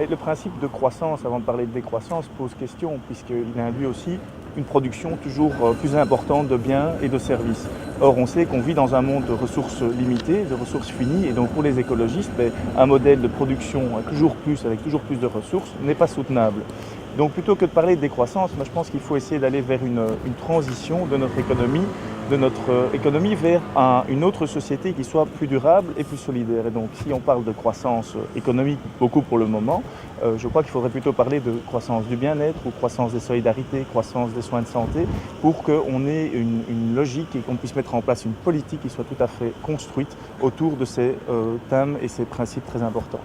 Mais le principe de croissance, avant de parler de décroissance, pose question, puisqu'il induit aussi une production toujours plus importante de biens et de services. Or, on sait qu'on vit dans un monde de ressources limitées, de ressources finies, et donc pour les écologistes, un modèle de production avec toujours plus de ressources, n'est pas soutenable. Donc plutôt que de parler de décroissance, moi, je pense qu'il faut essayer d'aller vers une transition de notre économie vers une autre société qui soit plus durable et plus solidaire. Et donc si on parle de croissance économique, beaucoup pour le moment, je crois qu'il faudrait plutôt parler de croissance du bien-être ou croissance des solidarités, croissance des soins de santé, pour qu'on ait une logique et qu'on puisse mettre en place une politique qui soit tout à fait construite autour de ces thèmes et ces principes très importants.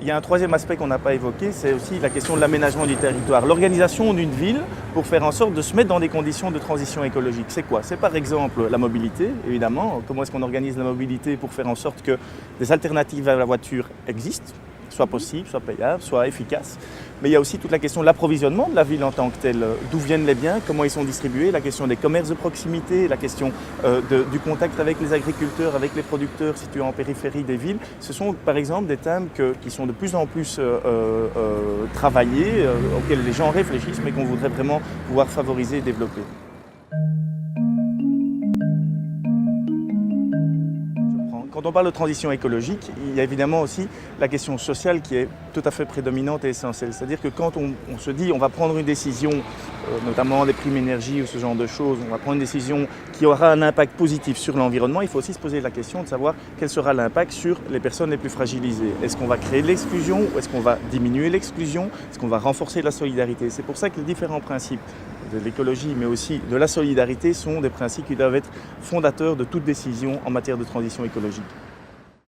Il y a un troisième aspect qu'on n'a pas évoqué, c'est aussi la question de l'aménagement du territoire. L'organisation d'une ville pour faire en sorte de se mettre dans des conditions de transition écologique. C'est quoi? C'est par exemple la mobilité, évidemment. Comment est-ce qu'on organise la mobilité pour faire en sorte que des alternatives à la voiture existent, soient possibles, soient payables, soient efficaces. Mais il y a aussi toute la question de l'approvisionnement de la ville en tant que telle. D'où viennent les biens, comment ils sont distribués, la question des commerces de proximité, la question du contact avec les agriculteurs, avec les producteurs situés en périphérie des villes. Ce sont par exemple des thèmes qui sont de plus en plus travaillés, auxquels les gens réfléchissent, mais qu'on voudrait vraiment pouvoir favoriser et développer. Quand on parle de transition écologique, il y a évidemment aussi la question sociale qui est tout à fait prédominante et essentielle. C'est-à-dire que quand on se dit on va prendre une décision, notamment des primes énergie ou ce genre de choses, on va prendre une décision qui aura un impact positif sur l'environnement, il faut aussi se poser la question de savoir quel sera l'impact sur les personnes les plus fragilisées. Est-ce qu'on va créer de l'exclusion ou est-ce qu'on va diminuer l'exclusion? Est-ce qu'on va renforcer la solidarité? C'est pour ça que les différents principes de l'écologie, mais aussi de la solidarité, sont des principes qui doivent être fondateurs de toute décision en matière de transition écologique.